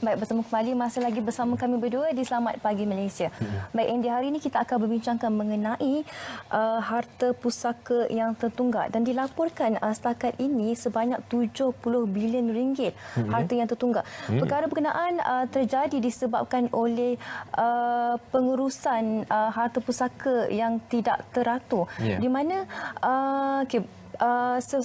Baik, bertemu kembali masih lagi bersama kami berdua di Selamat Pagi Malaysia. Baik, Andy, hari ini kita akan berbincangkan mengenai harta pusaka yang tertunggak dan dilaporkan setakat ini sebanyak 70 bilion ringgit harta yang tertunggak. Perkara berkenaan terjadi disebabkan oleh pengurusan harta pusaka yang tidak teratur. Di mana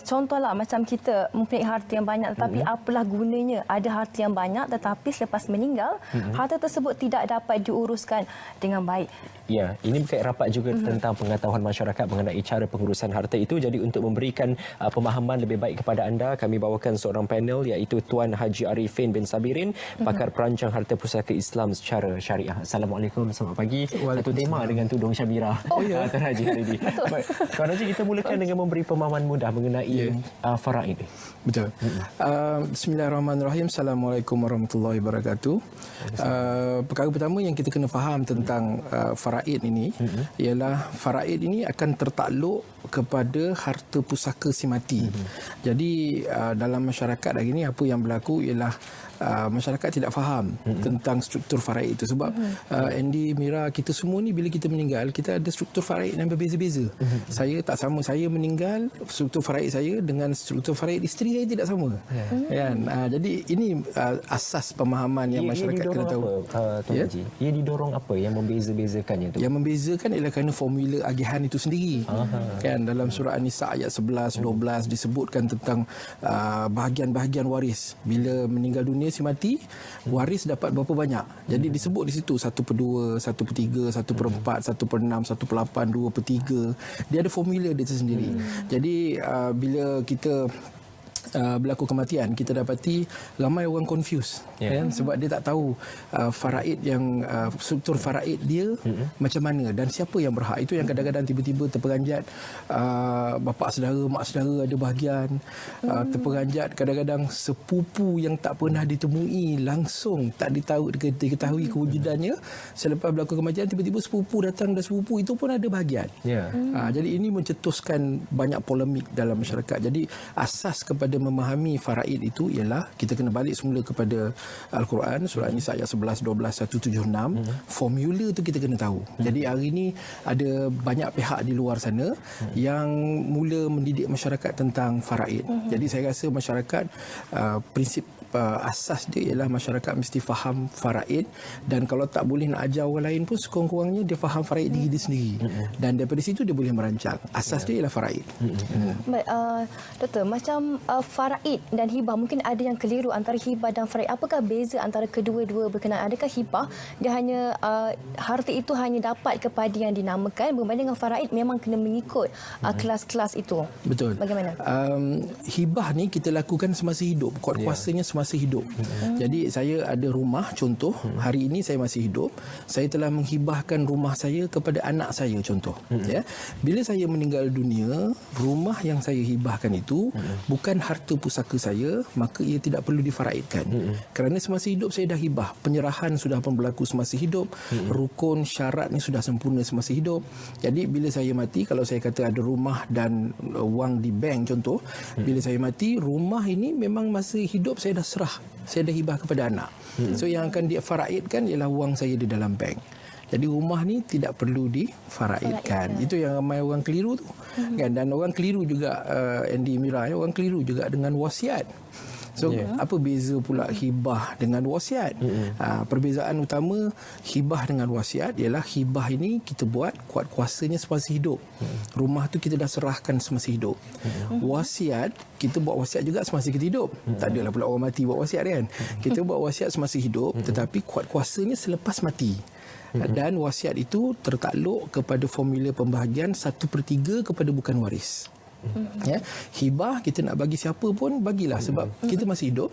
contohlah macam kita mempunyai harta yang banyak tetapi apalah gunanya ada harta yang banyak tetapi selepas meninggal harta tersebut tidak dapat diuruskan dengan baik. Ya, ini berkait rapat juga tentang pengetahuan masyarakat mengenai cara pengurusan harta itu. Jadi untuk memberikan pemahaman lebih baik kepada anda, kami bawakan seorang panel iaitu Tuan Haji Arifin bin Sabirin, pakar perancang harta pusaka Islam secara syariah. Assalamualaikum, selamat pagi. Satu tema dengan tudung Syabira. Tuan Haji hari ini. Baik, Tuan Haji, kita mulakan dengan memberi pemahaman mudah mengenai faraid. Betul. Bismillahirrahmanirrahim. Assalamualaikum warahmatullahi wabarakatuh. Perkara pertama yang kita kena faham tentang faraid ini ialah faraid ini akan tertakluk kepada harta pusaka si mati. Jadi dalam masyarakat hari ini apa yang berlaku ialah masyarakat tidak faham tentang struktur faraid itu sebab Andy, Mira, kita semua ni bila kita meninggal kita ada struktur faraid yang berbeza-beza. Saya tak sama, saya meninggal struktur faraid saya dengan struktur faraid isteri saya tidak sama. Kan? Jadi ini asas pemahaman yang masyarakat kena tahu. Tuan Haji, ia didorong apa yang membeza-bezakannya tu? Yang membezakan ialah kerana formula agihan itu sendiri. Kan dalam surah An-Nisa ayat 11, 12 disebutkan tentang bahagian-bahagian waris. Bila meninggal dunia si mati, waris dapat berapa banyak. Jadi disebut di situ 1/2, 1/3, 1/4, 1/6, 1/8, 2/3. Dia ada formula dia sendiri. Jadi bila kita berlaku kematian, kita dapati ramai orang confuse kan? Sebab dia tak tahu faraid yang struktur faraid dia macam mana dan siapa yang berhak. Itu yang kadang-kadang tiba-tiba terperanjat bapa saudara, mak saudara ada bahagian, terperanjat kadang-kadang sepupu yang tak pernah ditemui langsung, tak diketahui kewujudannya. Selepas berlaku kematian tiba-tiba sepupu datang dan sepupu itu pun ada bahagian. Jadi ini mencetuskan banyak polemik dalam masyarakat. Jadi asas kepada memahami faraid itu ialah kita kena balik semula kepada Al-Quran, surah An-Nisa ayat 11, 12, 176. Formula tu kita kena tahu. Jadi hari ini ada banyak pihak di luar sana yang mula mendidik masyarakat tentang faraid. Jadi saya rasa masyarakat prinsip asas dia ialah masyarakat mesti faham faraid dan kalau tak boleh nak ajar orang lain pun sekurang-kurangnya dia faham faraid diri dia sendiri dan daripada situ dia boleh merancang. Asas dia ialah faraid. Baik, Doktor, macam faraid dan hibah mungkin ada yang keliru antara hibah dan faraid. Apakah beza antara kedua-dua berkenaan? Adakah hibah dia hanya harta itu hanya dapat kepada yang dinamakan, berbanding dengan faraid memang kena mengikut kelas-kelas itu? Betul. Bagaimana? Hibah ni kita lakukan semasa hidup, kuat kuasanya semasa hidup. Jadi saya ada rumah, contoh hari ini saya masih hidup, saya telah menghibahkan rumah saya kepada anak saya, contoh. Bila saya meninggal dunia, rumah yang saya hibahkan itu bukan harta pusaka saya, maka ia tidak perlu difaraidkan. Kerana semasa hidup saya dah hibah, penyerahan sudah pun berlaku semasa hidup, rukun syarat ni sudah sempurna semasa hidup. Jadi bila saya mati, kalau saya kata ada rumah dan wang di bank contoh, bila saya mati, rumah ini memang masa hidup saya dah serah, saya dah hibah kepada anak. So yang akan difaraidkan ialah wang saya di dalam bank. Jadi rumah ni tidak perlu difaraidkan. Itu yang ramai orang keliru tu. Kan? Dan orang keliru juga Andy, Mira, orang keliru juga dengan wasiat. So apa beza pula hibah dengan wasiat? Perbezaan utama hibah dengan wasiat ialah hibah ini kita buat kuat kuasanya semasa hidup. Rumah tu kita dah serahkan semasa hidup. Wasiat kita buat wasiat juga semasa kita hidup. Tak adalah pula orang mati buat wasiat kan. Kita buat wasiat semasa hidup tetapi kuat kuasanya selepas mati. Dan wasiat itu tertakluk kepada formula pembahagian 1/3 kepada bukan waris. Hibah kita nak bagi siapa pun bagilah sebab kita masih hidup.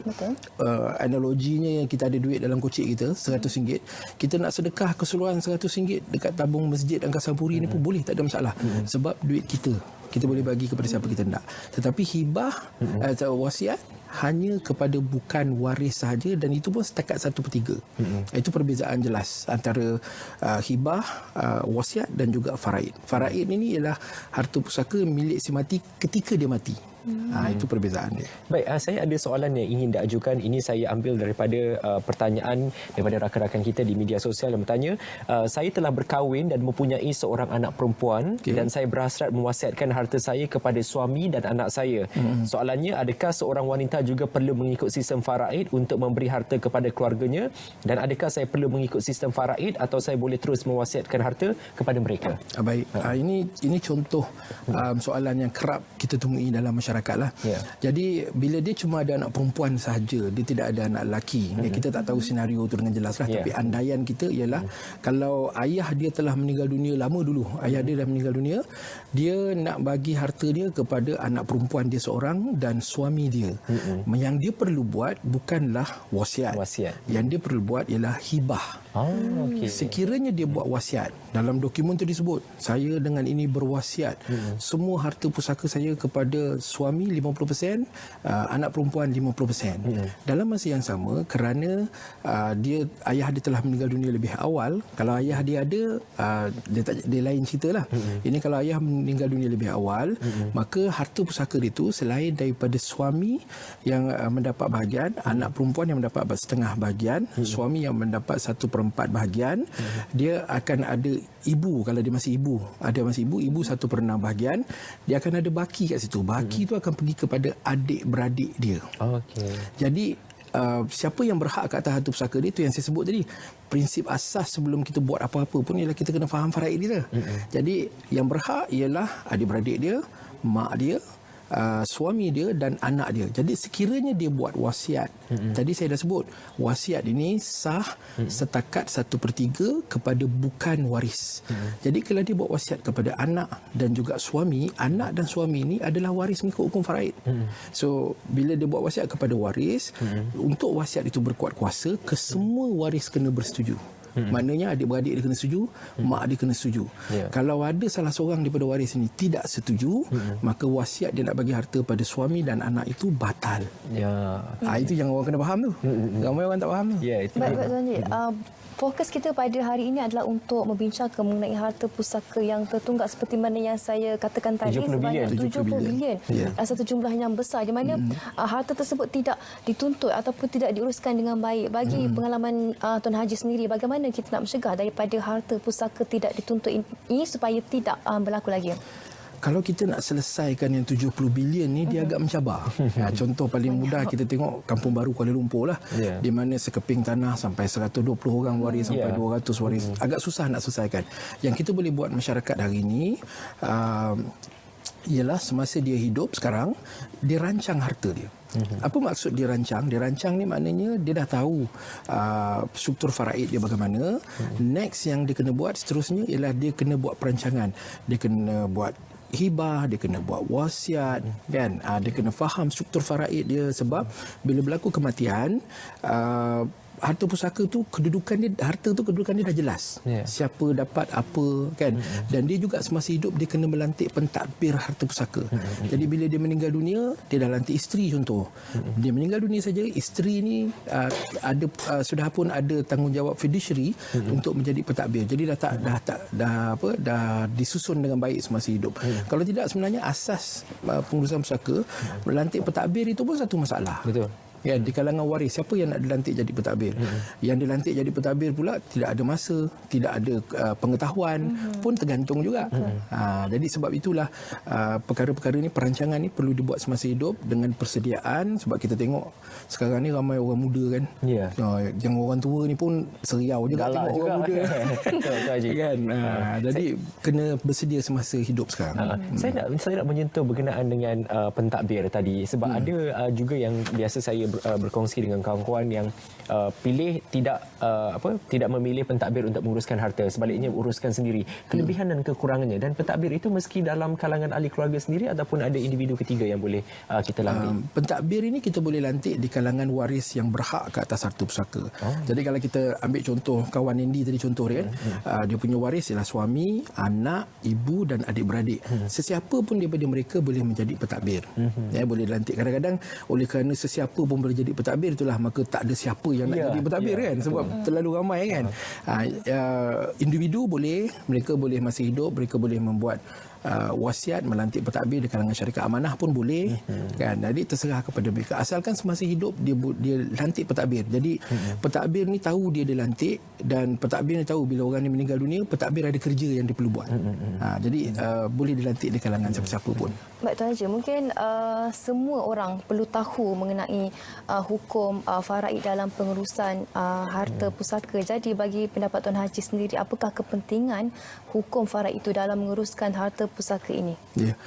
Analoginya yang kita ada duit dalam kocik kita RM100, kita nak sedekah keseluruhan RM100 dekat tabung masjid Angkasa Puri ni pun boleh, tak ada masalah sebab duit kita boleh bagi kepada siapa kita nak. Tetapi hibah atau wasiat hanya kepada bukan waris sahaja dan itu pun setakat 1/3. Itu perbezaan jelas antara hibah, wasiat dan juga faraid. Faraid ini ialah harta pusaka milik si mati ketika dia mati. Itu perbezaan dia. Baik, saya ada soalan yang ingin diajukan. Ini saya ambil daripada pertanyaan daripada rakan-rakan kita di media sosial yang bertanya, saya telah berkahwin dan mempunyai seorang anak perempuan dan saya berhasrat mewasiatkan harta saya kepada suami dan anak saya. Soalannya, adakah seorang wanita juga perlu mengikut sistem faraid untuk memberi harta kepada keluarganya, dan adakah saya perlu mengikut sistem faraid atau saya boleh terus mewasiatkan harta kepada mereka? Baik, ini contoh soalan yang kerap kita temui dalam masyarakat lah. Jadi bila dia cuma ada anak perempuan sahaja, dia tidak ada anak lelaki, kita tak tahu senario itu dengan jelas lah. Tapi andaian kita ialah kalau ayah dia telah meninggal dunia lama dulu, ayah dia dah meninggal dunia, dia nak bagi harta dia kepada anak perempuan dia seorang dan suami dia. Yang dia perlu buat bukanlah wasiat. Yang dia perlu buat ialah hibah. Sekiranya dia buat wasiat, dalam dokumen itu disebut, saya dengan ini berwasiat semua harta pusaka saya kepada suami 50%, anak perempuan 50%. Dalam masa yang sama, kerana ayah dia telah meninggal dunia lebih awal, kalau ayah dia ada, dia lain cerita lah. Ini kalau ayah meninggal dunia lebih awal, maka harta pusaka itu selain daripada suami yang mendapat bahagian, anak perempuan yang mendapat setengah bahagian, suami yang mendapat 1/4 bahagian, dia akan ada ibu, kalau dia masih ibu, ibu 1/6 bahagian, dia akan ada baki kat situ. Baki itu akan pergi kepada adik-beradik dia. Jadi siapa yang berhak ke atas harta pusaka dia, itu yang saya sebut tadi. Prinsip asas sebelum kita buat apa-apa pun ialah kita kena faham faraid kita. Jadi yang berhak ialah adik-beradik dia, mak dia, suami dia dan anak dia. Jadi sekiranya dia buat wasiat, tadi saya dah sebut, wasiat ini sah setakat 1/3 kepada bukan waris. Jadi kalau dia buat wasiat kepada anak dan juga suami, anak dan suami ini adalah waris mengikut hukum faraid. So bila dia buat wasiat kepada waris, untuk wasiat itu berkuat kuasa, kesemua waris kena bersetuju. Maknanya adik-beradik dia kena setuju, mak dia kena setuju. Kalau ada salah seorang daripada waris ini tidak setuju, maka wasiat dia nak bagi harta pada suami dan anak itu batal. Itu yang orang kena faham tu. Ramai orang tak faham tu. Baik, Tuan Haji. Fokus kita pada hari ini adalah untuk membincangkan mengenai harta pusaka yang tertunggak seperti mana yang saya katakan tadi, 70 bilion. 70 bilion. Satu jumlah yang besar, di mana harta tersebut tidak dituntut ataupun tidak diuruskan dengan baik. Bagi pengalaman Tuan Haji sendiri, bagaimana kita nak mencegah daripada harta pusaka tidak dituntut ini supaya tidak berlaku lagi? Kalau kita nak selesaikan yang 70 bilion ni, dia agak mencabar. Contoh paling mudah kita tengok Kampung Baru Kuala Lumpur lah, di mana sekeping tanah sampai 120 orang waris, sampai 200 waris. Agak susah nak selesaikan. Yang kita boleh buat masyarakat hari ini ialah semasa dia hidup sekarang, dia rancang harta dia. Apa maksud dia rancang? Dia rancang ni maknanya dia dah tahu struktur faraid dia bagaimana. Next yang dia kena buat seterusnya ialah dia kena buat perancangan. Dia kena buat hibah, dia kena buat wasiat, kan? Dia kena faham struktur faraid dia, sebab bila berlaku kematian, harta pusaka tu harta tu kedudukan dia dah jelas. Siapa dapat apa, kan? Dan dia juga semasa hidup dia kena melantik pentadbir harta pusaka. Jadi bila dia meninggal dunia, dia dah lantik isteri contoh. Dia meninggal dunia saja, isteri ni sudah pun ada tanggungjawab fiduciary untuk menjadi pentadbir. Jadi dah disusun dengan baik semasa hidup. Kalau tidak, sebenarnya asas pengurusan pusaka, melantik pentadbir itu pun satu masalah. Betul. Ya, di kalangan waris, siapa yang nak dilantik jadi pentadbir? Yang dilantik jadi pentadbir pula tidak ada masa, tidak ada pengetahuan, pun tergantung juga. Jadi sebab itulah perkara-perkara ni, perancangan ni perlu dibuat semasa hidup dengan persediaan, sebab kita tengok sekarang ni ramai orang muda kan. Yang orang tua ni pun seriau juga galak tengok juga. orang muda. Kan? Jadi kena bersedia semasa hidup sekarang. Saya nak menyentuh berkenaan dengan pentadbir tadi, sebab ada juga yang biasa saya berkongsi dengan kawan-kawan yang pilih tidak memilih pentadbir untuk menguruskan harta, sebaliknya uruskan sendiri. Kelebihan dan kekurangannya, dan pentadbir itu meski dalam kalangan ahli keluarga sendiri ataupun ada individu ketiga yang boleh kita lantik. Pentadbir ini kita boleh lantik di kalangan waris yang berhak ke atas harta pusaka. Jadi kalau kita ambil contoh kawan Andy tadi, contoh dia kan, dia punya waris ialah suami, anak, ibu dan adik-beradik. Sesiapa pun daripada mereka boleh menjadi pentadbir. Boleh lantik. Kadang-kadang oleh kerana sesiapa pun boleh jadi pentadbir, itulah maka tak ada siapa yang nak jadi pentadbir kan, sebab terlalu ramai kan. Individu boleh, mereka boleh masih hidup, mereka boleh membuat wasiat melantik pentadbir di kalangan syarikat amanah pun boleh, kan. Jadi terserah kepada mereka asalkan semasa hidup dia lantik pentadbir. Jadi pentadbir ni tahu dia dilantik, dan pentadbir ni tahu bila orang ni meninggal dunia, pentadbir ada kerja yang dia perlu buat. Jadi boleh dilantik di kalangan siapa-siapa pun. Baik Tuan Haji, mungkin semua orang perlu tahu mengenai hukum faraid dalam pengurusan harta pusaka. Jadi bagi pendapat Tuan Haji sendiri, apakah kepentingan hukum faraid itu dalam menguruskan harta pusaka ini? Ya.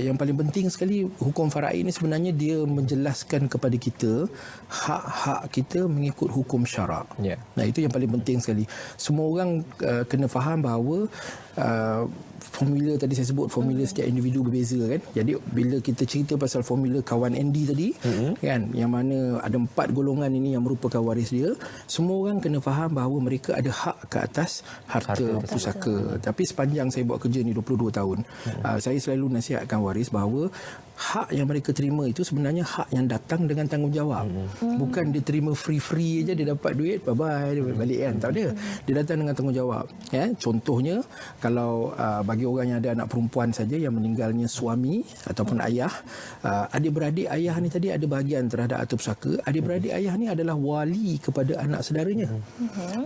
Yang paling penting sekali, hukum faraid ini sebenarnya dia menjelaskan kepada kita hak-hak kita mengikut hukum syarak. Ya. Nah, itu yang paling penting sekali. Semua orang kena faham bahawa formula tadi saya sebut, formula setiap individu berbeza, kan. Jadi bila kita cerita pasal formula kawan Andy tadi, kan, yang mana ada 4 golongan ini yang merupakan waris dia, semua orang kena faham bahawa mereka ada hak ke atas harta pusaka. Tapi sepanjang saya buat kerja ni 22 tahun, saya selalu nasihatkan waris bahawa hak yang mereka terima itu sebenarnya hak yang datang dengan tanggungjawab. Bukan dia terima free-free aja, dia dapat duit, bye-bye, dia balik, kan. Tak ada. Dia datang dengan tanggungjawab. Ya, contohnya kalau bagi orang yang ada anak perempuan saja yang meninggalnya suami ataupun ayah, adik-beradik ayah ni tadi ada bahagian terhadap harta pusaka. Adik-beradik ayah ni adalah wali kepada anak saudaranya.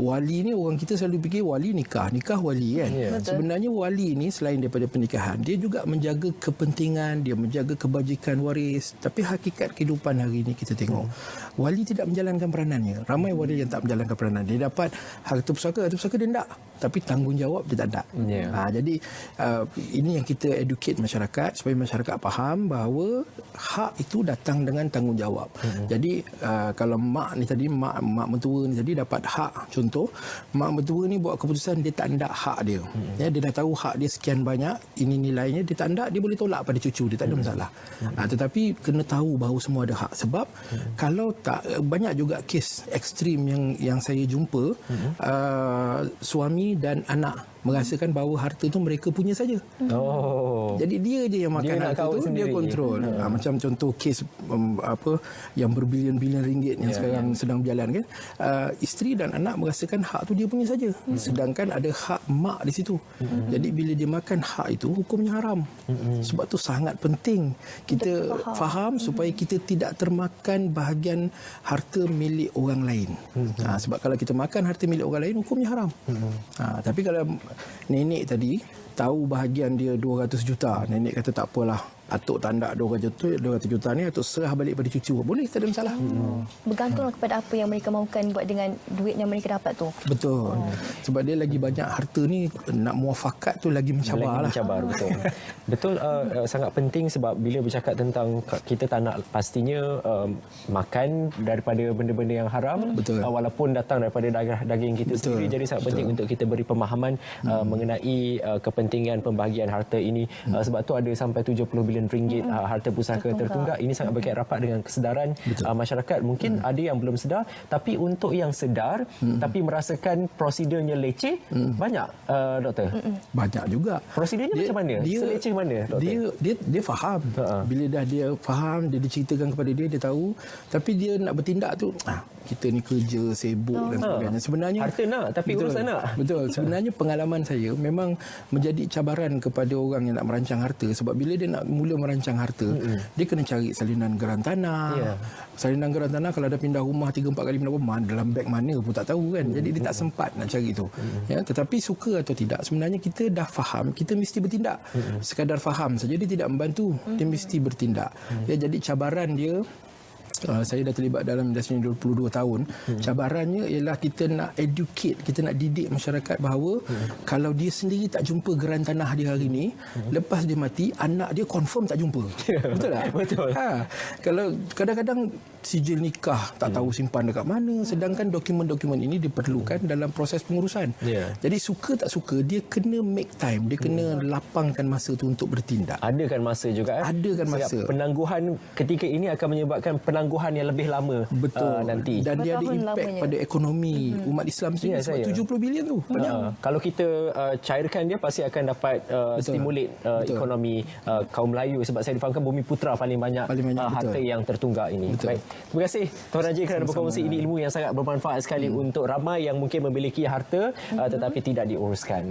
Wali ni orang kita selalu fikir wali nikah wali, kan. Sebenarnya wali ni selain daripada pernikahan, dia juga menjaga kepentingan, dia menjaga kebajikan waris. Tapi hakikat kehidupan hari ini kita tengok, wali tidak menjalankan peranannya. Ramai wali yang tak menjalankan peranan. Dia dapat harta pusaka dia tak, tapi tanggungjawab dia tak ada. Jadi ini yang kita educate masyarakat supaya masyarakat faham bahawa hak itu datang dengan tanggungjawab. Jadi kalau mak mentua ni tadi dapat hak, contoh mak mentua ni buat keputusan dia tak nak hak dia. Dia dah tahu hak dia sekian banyak, ini nilainya, dia tak nak, dia boleh tolak pada cucu dia, tak ada masalah. Tetapi kena tahu bahawa semua ada hak. Sebab kalau tak, banyak juga kes ekstrim yang saya jumpa, suami dan anak merasakan bahawa harta itu mereka punya saja. Jadi dia je yang makan harta itu, dia kontrol. Macam contoh kes yang berbilion-bilion ringgit yang sekarang sedang berjalan, kan. Isteri dan anak merasakan hak itu dia punya saja. Sedangkan ada hak mak di situ. Jadi bila dia makan hak itu, hukumnya haram. Sebab tu sangat penting kita faham supaya kita tidak termakan bahagian harta milik orang lain. Sebab kalau kita makan harta milik orang lain, hukumnya haram. Tapi kalau nenek tadi tahu bahagian dia 200 juta, nenek kata tak apalah, atuk tandak 200 juta ni atuk serah balik pada cucu, boleh, tak ada masalah. Bergantung kepada apa yang mereka mahukan buat dengan duit yang mereka dapat tu. Betul. Sebab dia lagi banyak harta ni, nak muafakat tu lagi mencabar lah. Betul. Betul, sangat penting sebab bila bercakap tentang kita tak nak pastinya makan daripada benda-benda yang haram, walaupun datang daripada daging kita sendiri. Jadi sangat penting untuk kita beri pemahaman mengenai kepentingan pembahagian harta ini. Sebab tu ada sampai 70 bilion ringgit harta pusaka tertunggak. Ini sangat berkait rapat dengan kesedaran masyarakat. Mungkin ada yang belum sedar, tapi untuk yang sedar tapi merasakan prosedurnya leceh, banyak, doktor. Banyak juga. Prosedurnya macam mana? Seleceh mana, doktor? Dia faham. Bila dah dia faham, dia diceritakan kepada dia, dia tahu. Tapi dia nak bertindak tu, kita ni kerja, sibuk dan sebagainya. Sebenarnya harta nak, tapi urusan nak. Betul. Sebenarnya pengalaman saya memang menjadi cabaran kepada orang yang nak merancang harta. Sebab bila dia nak mula merancang harta, dia kena cari salinan geran tanah. Salinan geran tanah, kalau dah pindah rumah 3-4 kali pindah rumah, dalam beg mana pun tak tahu, kan. Jadi dia tak sempat nak cari itu. Tetapi suka atau tidak, sebenarnya kita dah faham, kita mesti bertindak. Sekadar faham saja dia tidak membantu, dia mesti bertindak. Jadi cabaran dia, saya dah terlibat dalam industri 22 tahun. Cabarannya ialah kita nak educate, kita nak didik masyarakat bahawa kalau dia sendiri tak jumpa geran tanah dia hari ini, lepas dia mati, anak dia confirm tak jumpa. Betul tak? Betul. Kalau kadang-kadang sijil nikah tak tahu simpan dekat mana, sedangkan dokumen-dokumen ini diperlukan dalam proses pengurusan. Jadi suka tak suka, dia kena make time, dia kena lapangkan masa tu untuk bertindak. Adakan masa juga. Adakan masa. Penangguhan ketika ini akan menyebabkan penangguhan yang lebih lama nanti. Dan dia ada impak pada ekonomi umat Islam sendiri. Sebab 70 bilion tu banyak. Kalau kita cairkan dia, pasti akan dapat stimulate ekonomi kaum Melayu. Sebab saya difahamkan Bumi Putra paling banyak harta yang tertunggak ini. Baik. Terima kasih Tuan Haji kerana berkongsi. Ini ilmu yang sangat bermanfaat sekali untuk ramai yang mungkin memiliki harta tetapi tidak diuruskan.